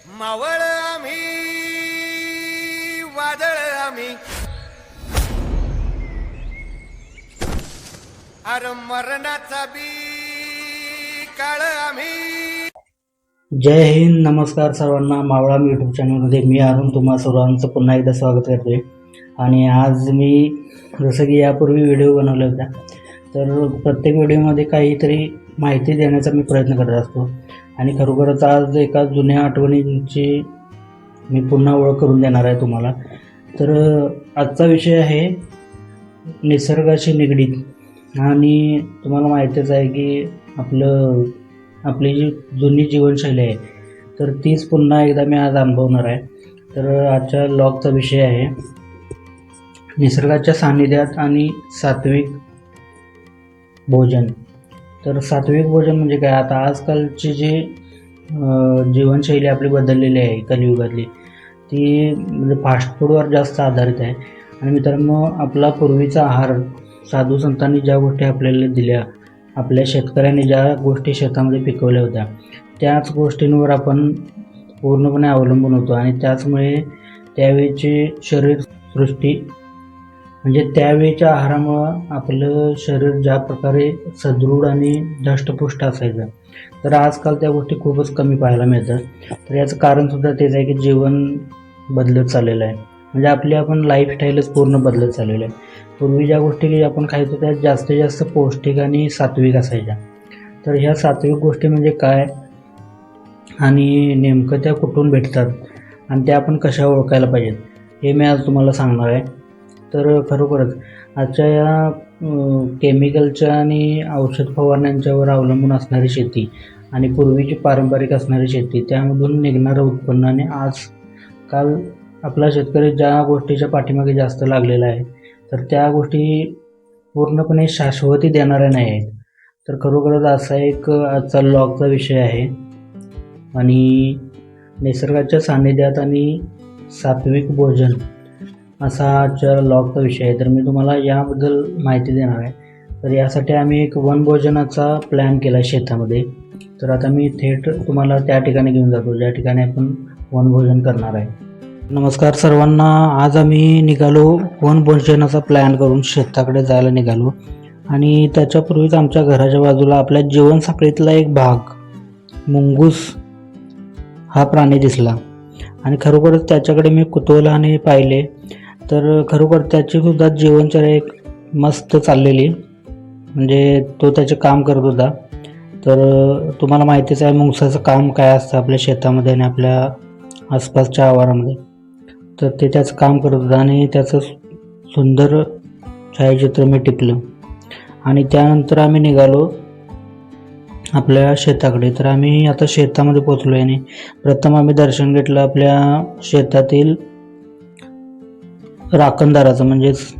मावळ आम्ही वादळ आम्ही अर मरणाचा बी काळ आम्ही. जय हिंद. नमस्कार सर्वांना. मावळा यूट्यूब चॅनलमध्ये मी अरुण तुम्हा सर्वांचं पुन्हा एकदा स्वागत करतोय. आणि आज मी जसं की यापूर्वी व्हिडिओ बनवला होता, तर प्रत्येक व्हिडिओमध्ये काहीतरी माहिती देण्याचा मी प्रयत्न करत असतो. आणि खरोखरच आज एका जुन्या आठवणींची मी पुन्हा ओळख करून देणार आहे तुम्हाला. तर आजचा विषय आहे निसर्गाशी निगडीत. आणि तुम्हाला माहितीच आहे की आपली जी जुनी जीवनशैली आहे, तर तीच पुन्हा एकदा मी आज अनुभवणार आहे. तर आजच्या ब्लॉगचा विषय आहे निसर्गाच्या सानिध्यात आणि सात्विक भोजन. तर सात्विक भोजन म्हणजे काय? आता आजकालची जी जीवनशैली आपली बदललेली आहे कलियुगातली, ती म्हणजे फास्ट फूडवर जास्त आधारित आहे. आणि मित्रांनो, आपला पूर्वीचा आहार, साधू संतांनी ज्या गोष्टी आपल्याला दिल्या, आपल्या शेतकऱ्यांनी ज्या गोष्टी शेतामध्ये पिकवल्या होत्या, त्याच गोष्टींवर आपण पूर्णपणे अवलंबून होतो. आणि त्याचमुळे त्यावेळीची शरीरसृष्टी म्हणजे त्यावेळीच्या आहारामुळं आपलं शरीर ज्या प्रकारे सदृढ आणि धष्टपुष्ट असायचं, तर आजकाल त्या गोष्टी खूपच कमी पाहायला मिळतात. तर याचं कारणसुद्धा तेच आहे की जीवन बदलत चाललेलं आहे. म्हणजे आपण लाईफस्टाईलच पूर्ण बदलत चाललेलं आहे. पूर्वी ज्या गोष्टी आपण खायचो त्या जास्तीत जास्त पौष्टिक आणि सात्विक असायच्या. तर ह्या सात्विक गोष्टी म्हणजे काय आणि नेमकं त्या कुठून भेटतात आणि त्या आपण कशा ओळखायला पाहिजेत, हे मी आज तुम्हाला सांगणार आहे. तर खरोखरच आजच्या या केमिकलच्या आणि औषध फवारण्यांच्यावर अवलंबून असणारी शेती आणि पूर्वीची पारंपरिक असणारी शेती, त्यामधून निघणारं उत्पन्न आणि आजकाल आपला शेतकरी ज्या गोष्टीच्या पाठीमागे जास्त लागलेला आहे, तर त्या गोष्टी पूर्णपणे शाश्वती देणाऱ्या नाही आहेत. तर खरोखरच असा एक आजचा ब्लॉगचा विषय आहे. आणि निसर्गाच्या सानिध्यात आणि सात्विक भोजन असा आजच्या ब्लॉगचा विषय आहे. तर मी तुम्हाला याबद्दल माहिती देणार आहे. तर यासाठी आम्ही एक वनभोजनाचा प्लॅन केला आहे शेतामध्ये. तर आता मी थेट तुम्हाला त्या ठिकाणी घेऊन जातो ज्या ठिकाणी आपण वनभोजन करणार आहे. नमस्कार सर्वांना. आज आम्ही निघालो वनभोजनाचा प्लॅन करून शेताकडे जायला निघालो. आणि त्याच्यापूर्वीच आमच्या घराच्या बाजूला आपल्या जीवनसाखळीतला एक भाग मुंगूस हा प्राणी दिसला. आणि खरोखरच त्याच्याकडे मी कुतूहलाने पाहिले. तर खरोखर त्याचीसुद्धा जीवनचर्या एक मस्त चाललेली, म्हणजे तो त्याचे काम करत होता. तर तुम्हाला माहितीच आहे मुंगसाचं काम काय असतं आपल्या शेतामध्ये आणि आपल्या आसपासच्या आवारामध्ये. तर ते त्याचं काम करत होतं आणि त्याचं सुंदर छायाचित्र मी टिपलं. आणि त्यानंतर आम्ही निघालो आपल्या शेताकडे. तर आम्ही आता शेतामध्ये पोचलो आहे. आणि प्रथम आम्ही दर्शन घेतलं आपल्या शेतातील राखणदाराचं, म्हणजेच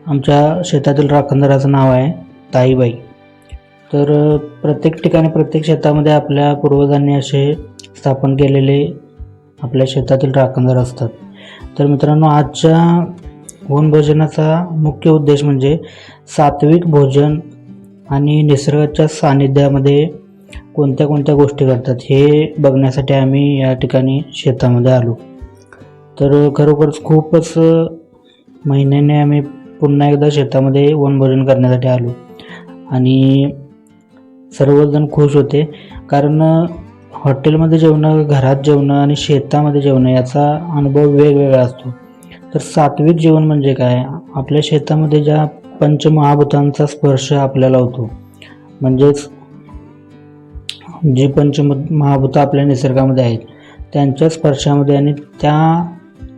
आमच्या शेतातील राखणदाराचं नाव आहे ताईबाई. तर प्रत्येक ठिकाणी प्रत्येक शेतामध्ये आपल्या पूर्वजांनी असे स्थापन केलेले आपल्या शेतातील राखणदार असतात. तर मित्रांनो, आजच्या वनभोजनाचा मुख्य उद्देश म्हणजे सात्विक भोजन आणि निसर्गाच्या सानिध्यामध्ये कोणत्या कोणत्या गोष्टी घडतात हे बघण्यासाठी आम्ही या ठिकाणी शेतामध्ये आलो. तर खरोखरच खूपच महिन्याने आम्ही पुन्हा एकदा शेतामध्ये वनभोजन करण्यासाठी आलो. आणि सर्वजण खुश होते, कारण हॉटेलमध्ये जेवणं, घरात जेवणं आणि शेतामध्ये जेवणं याचा अनुभव वेगवेगळा असतो. तर सात्विक जेवण म्हणजे काय? आपल्या शेतामध्ये ज्या पंचमहाभूतांचा स्पर्श आपल्याला होतो, म्हणजेच जी पंचमहाभूतं आपल्या निसर्गामध्ये आहेत त्यांच्या स्पर्शामध्ये आणि त्या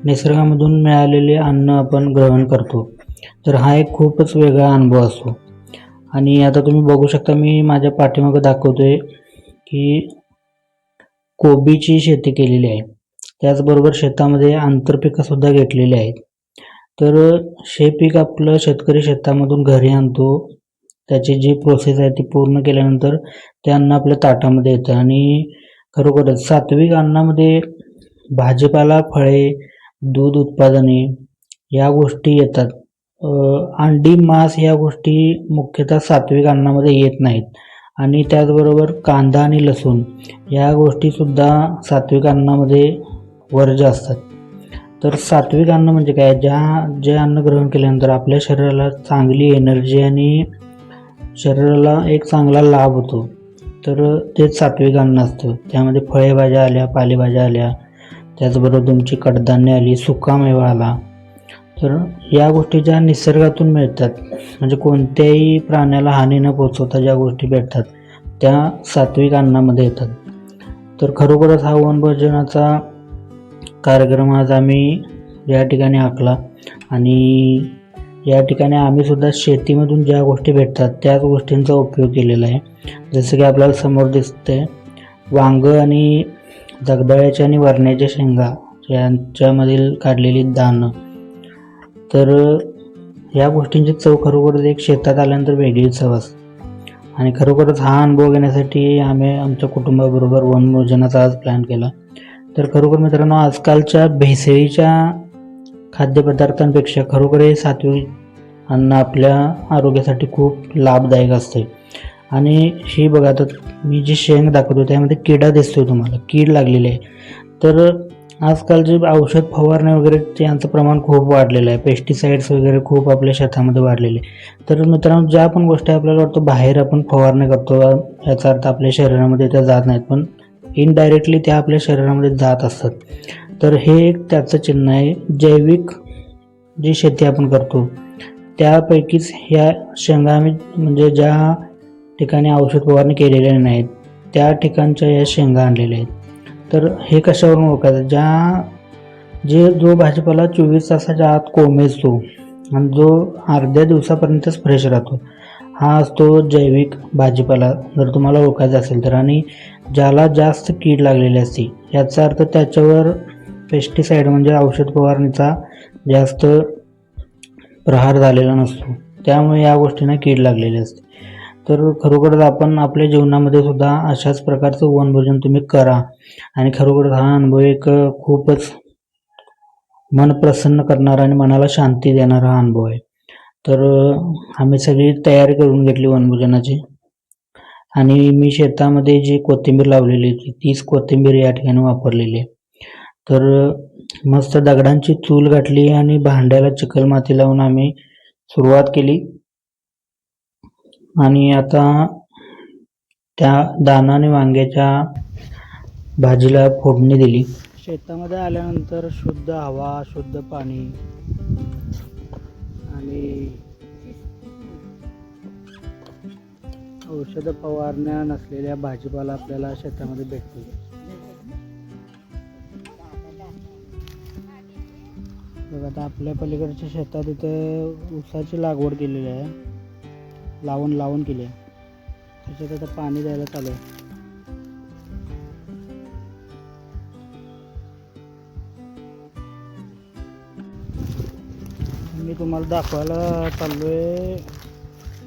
निसर्गामधून मिळालेले अन्न आपण ग्रहण करतो. तर हा एक खूपच वेगळा अनुभव असतो. आणि आता तुम्ही बघू शकता, मी माझ्या पाठीमागं दाखवतोय की कोबीची शेती केलेली आहे. त्याचबरोबर शेतामध्ये आंतरपिकंसुद्धा घेतलेली आहेत. तर हे पीक आपलं शेतकरी शेतामधून घरी आणतो. त्याची जी प्रोसेस आहे ती पूर्ण केल्यानंतर ते अन्न आपल्या ताटामध्ये येतं. आणि खरोखरच सात्विक अन्नामध्ये भाजीपाला, फळे, दूध उत्पादने या गोष्टी येतात. अंडी, मांस या गोष्टी मुख्यतः सात्विक अन्नामध्ये येत नाहीत. आणि त्याचबरोबर कांदा आणि लसूण या गोष्टीसुद्धा सात्विक अन्नामध्ये वर्ज्य असतात. तर सात्विक अन्न म्हणजे काय, जे अन्न ग्रहण केल्यानंतर आपल्या शरीराला चांगली एनर्जी आणि शरीराला एक चांगला लाभ होतो, तर तेच सात्विक अन्न असतं. त्यामध्ये फळेभाज्या आल्या, पालेभाज्या आल्या, त्याचबरोबर तुमची कडधान्य आली, सुकामेवा आला. तर या गोष्टी ज्या निसर्गातून मिळतात, म्हणजे कोणत्याही प्राण्याला हानी न पोचवता ज्या गोष्टी भेटतात त्या सात्विक अन्नामध्ये येतात. तर खरोखरच हा वनभोजनाचा कार्यक्रम आज आम्ही या ठिकाणी आखला आणि या ठिकाणी आम्हीसुद्धा शेतीमधून ज्या गोष्टी भेटतात त्याच गोष्टींचा उपयोग केलेला आहे. जसं की आपल्याला समोर दिसतंय वांगं आणि जगदाळ्याच्या आणि वरण्याच्या शेंगा यांच्यामधील काढलेली दाणं. तर या गोष्टींची चव खरोखरच एक शेतात आल्यानंतर वेगळी चव असते आणि खरोखरच हा अनुभव घेण्यासाठी आम्ही आमच्या कुटुंबाबरोबर वनभोजनाचा आज प्लॅन केला. तर खरोखर मित्रांनो, आजकालच्या भेसळीच्या खाद्यपदार्थांपेक्षा खरोखर हे सात्विक अन्न आपल्या आरोग्यासाठी खूप लाभदायक असते. आणि ही बघा, आता मी जी शेंग दाखवतो त्यामध्ये किडा दिसतोय, तुम्हाला कीड लागलेली आहे. तर आजकाल जे औषध फवारणे वगैरे यांचं प्रमाण खूप वाढलेलं आहे, पेस्टिसाइड्स वगैरे खूप आपल्या शेतामध्ये वाढलेले. तर मित्रांनो, ज्या पण गोष्टी आपल्याला वाटतं बाहेर आपण फवारणी करतो याचा अर्थ आपल्या शरीरामध्ये त्या जात नाहीत, पण इनडायरेक्टली त्या आपल्या शरीरामध्ये जात असतात. तर हे एक त्याचं चिन्ह आहे. जैविक जी शेती आपण करतो त्यापैकीच ह्या शेंगा आम्ही, म्हणजे ज्या ठिकाणी औषध फवारणी केलेल्या नाहीत त्या ठिकाणच्या या शेंगा आणलेल्या आहेत. तर हे कशावरून ओळखायचं, जो भाजीपाला 24 तासाच्या आत कोमेजतो आणि जो अर्ध्या दिवसापर्यंतच फ्रेश राहतो, हा असतो जैविक भाजीपाला, जर तुम्हाला ओळखायचा असेल तर. आणि ज्याला जास्त कीड लागलेली असते याचा अर्थ त्याच्यावर पेस्टिसाइड म्हणजे औषध फवारणीचा जास्त प्रहार झालेला नसतो, त्यामुळे या गोष्टींना कीड लागलेली असते. तर खरोखरच आपण आपल्या जीवनामध्ये सुद्धा अशाच प्रकारचं वनभोजन तुम्ही करा आणि खरोखरच हा अनुभव एक खूपच मन प्रसन्न करणारा आणि मनाला शांती देणारा हा अनुभव आहे. तर आम्ही सगळी तयारी करून घेतली वनभोजनाची आणि मी शेतामध्ये जी कोथिंबीर लावलेली होती तीच कोथिंबीर या ठिकाणी वापरलेली आहे. तर मस्त दगडांची चूल गाठली आणि भांड्याला चिकलमाती लावून आम्ही सुरुवात केली आणि आता त्या दाणा आणि वांग्याच्या भाजीला फोडणी दिली. शेतामध्ये आल्यानंतर शुद्ध हवा, शुद्ध पाणी आणि औषध फवारण्या नसलेल्या भाजीपाला आपल्याला शेतामध्ये भेटतो. बघा, आता आपल्या पलीकडच्या शेतात इथे ऊसाची लागवड केलेली आहे, लावून केली आहे. त्याच्यात आता पाणी द्यायला चालू आहे. मी तुम्हाला दाखवायला चाललो आहे,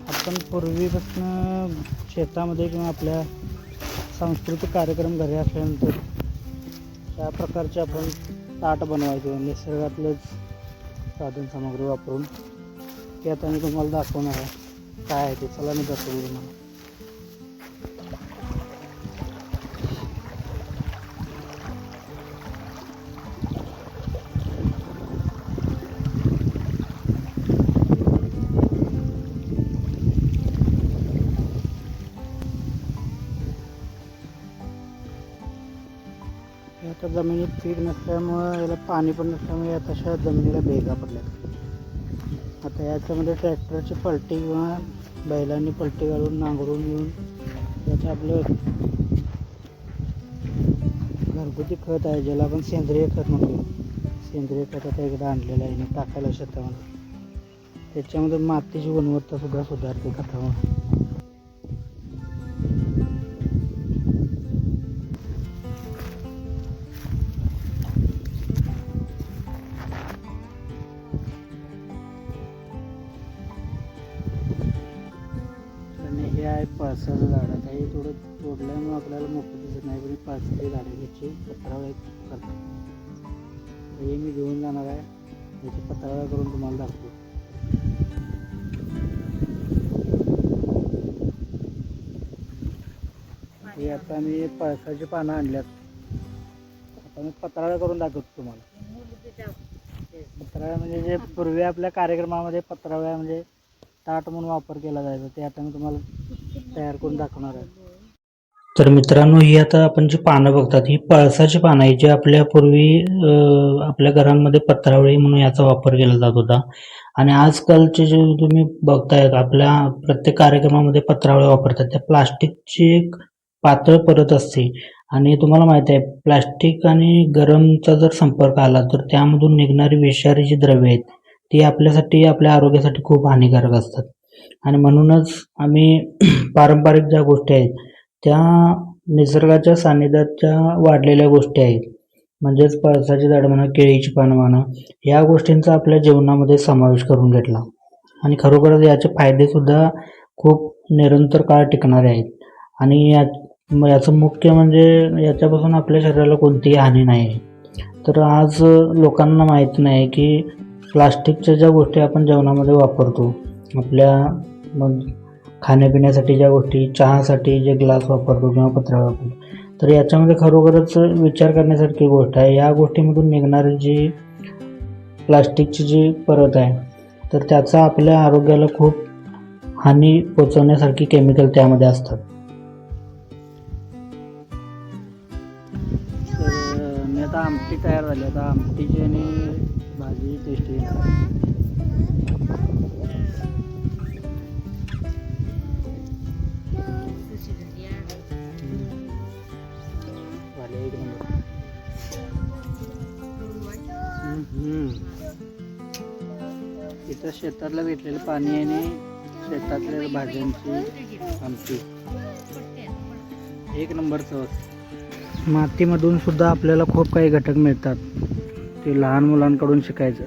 आपण पूर्वीपासून शेतामध्ये किंवा आपल्या सांस्कृतिक कार्यक्रम घरी असल्यानंतर त्या प्रकारचे आपण ताट बनवायचो निसर्गातलंच साधन सामग्री वापरून. ते आता मी तुम्हाला दाखवणार आहे काय आहे ते. चला मी दाखवतो तुम्हाला. आता जमिनीत पीक नसल्यामुळं, याला पाणी पण नसल्यामुळे या तशा जमिनीला भेगा पडल्या. आता याच्यामध्ये ट्रॅक्टरची पलटी किंवा बैलांनी पलटी घालून नांगरून येऊन याचं आपलं घरगुती खत आहे, ज्याला आपण सेंद्रिय खत म्हणतो. सेंद्रिय खत आता एकदा आणलेलं आहे आणि टाकायला शेतामध्ये. त्याच्यामध्ये मातीची गुणवत्ता सुद्धा सुधारते खतामुळे. हे आहे पळसाचं झाड. आता हे थोडं तोडल्यामुळे आपल्याला मोठं दिसत नाही, पण पळसाची झाडं घ्यायची पत्रावळ्या करतात. हे मी घेऊन जाणार आहे, याची पत्रावळ्या करून तुम्हाला दाखवतो. हे आता मी पळसाची पानं आणल्यात. आता मी पत्राळा करून दाखवतो तुम्हाला. पत्राळा म्हणजे जे पूर्वी आपल्या कार्यक्रमामध्ये पत्रावळ्या म्हणजे ताट म्हणून वापर केला जायचा, ते आता मी तुम्हाला तयार करून दाखवणार आहे. तर मित्रांनो, ही आता आपण जी पानं बघतात ही पळसाची पानं आहे, जी आपल्या पूर्वी आपल्या घरांमध्ये पत्रावळी म्हणून याचा वापर केला जात होता. आणि आजकालचे जे तुम्ही बघतायत आपल्या प्रत्येक कार्यक्रमामध्ये पत्रावळ्या वापरतात, त्या प्लास्टिकची एक पातळ परत असते. आणि तुम्हाला माहिती आहे, प्लास्टिक आणि गरमचा जर संपर्क आला तर त्यामधून निघणारी विषारी जी द्रव्ये आहेत ती आपल्यासाठी, आपल्या आरोग्यासाठी खूप हानिकारक असतात. आणि म्हणूनच आम्ही पारंपरिक ज्या गोष्टी आहेत त्या निसर्गाच्या सानिध्याच्या वाढलेल्या गोष्टी आहेत, म्हणजेच पळसाची झाडं म्हणा, केळीची पानं म्हणा, या गोष्टींचा आपल्या जीवनामध्ये समावेश करून घेतला. आणि खरोखरच याचे फायदेसुद्धा खूप निरंतर काळ टिकणारे आहेत. आणि याचं मुख्य म्हणजे याच्यापासून आपल्या शरीराला कोणतीही हानी नाही आहे. तर आज लोकांना माहीत नाही की प्लास्टिकच्या ज्या गोष्टी आपण जेवणामध्ये वापरतो, आपल्या मग खाण्यापिण्यासाठी ज्या गोष्टी, चहासाठी जे ग्लास वापरतो किंवा पत्रावळ्या वापरतो, तर याच्यामध्ये खरोखरच विचार करण्यासारखी गोष्ट आहे. या गोष्टीमधून निघणारी जी प्लास्टिकची जी परत आहे तर त्याचा आपल्या आरोग्याला खूप हानी पोचवण्यासारखी केमिकल त्यामध्ये असतात. तर मी आता आमटी तयार झाली. आता आमटीची आणि भाजी टेस्टी इथं शेतातलं भेटलेलं पाणी आणि शेतातल्या भाज्यांची आमटी एक नंबर चव. मातीमधून सुद्धा आपल्याला खूप काही घटक मिळतात, ते लहान मुलांकडून शिकायचं.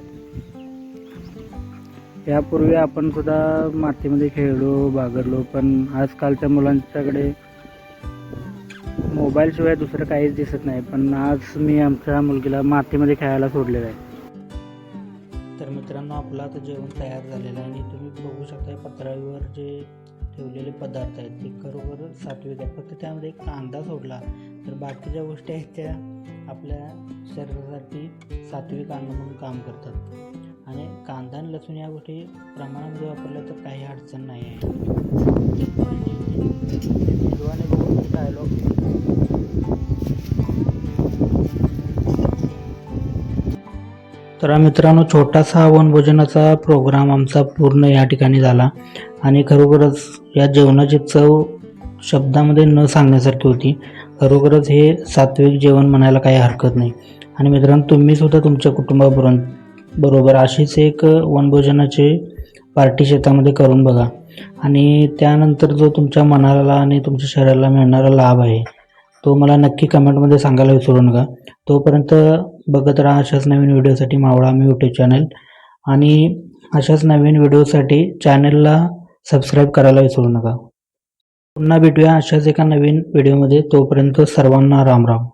यापूर्वी आपण सुद्धा मातीमध्ये खेळलो, बागडलो, पण आजकालच्या मुलांच्याकडे मोबाईलशिवाय दुसरं काहीच दिसत नाही. पण आज मी आमच्या मुलगीला मातीमध्ये खेळायला सोडलेलं आहे. तर मित्रांनो, आपलं आता जेवण तयार झालेलं आहे आणि तुम्ही बघू शकता पत्राळीवर जे ठेवलेले पदार्थ आहेत ते खरोखर सात्विक आहेत. फक्त त्यामध्ये एक कांदा सोडला तर बाकी ज्या गोष्टी आहेत त्या आपल्या शरीरासाठी सात्विक अन्न म्हणून काम करतात. आणि कांदा आणि लसूण या गोष्टी प्रमाणामध्ये वापरल्या तर काही अडचण नाही आहे. तर मित्रांनो, छोटासा वनभोजनाचा प्रोग्राम आमचा पूर्ण या ठिकाणी झाला. आणि खरोखरच या जेवणाची चव शब्दामध्ये न सांगण्यासारखी होती. खरोखरच हे सात्विक जेवण म्हणायला काही हरकत नाही. आणि मित्रांनो, तुम्ही सुद्धा तुमच्या कुटुंबाबरोबर अशीच एक वनभोजनाची पार्टी शेतामध्ये करून बघा. आणि त्यानंतर जो तुमच्या मनाला आणि तुमच्या शरीराला मिळणारा लाभ आहे तो मला नक्की कमेंटमध्ये सांगायला विसरू नका. तोपर्यंत बघत राहा अशाच नवीन व्हिडिओसाठी मावळा मी यूट्यूब चॅनल. आणि अशाच नवीन व्हिडिओसाठी चॅनलला सबस्क्राईब करायला विसरू नका. पुन्हा भेटूया अशाच एका नवीन व्हिडिओमध्ये. तोपर्यंत सर्वांना राम राम.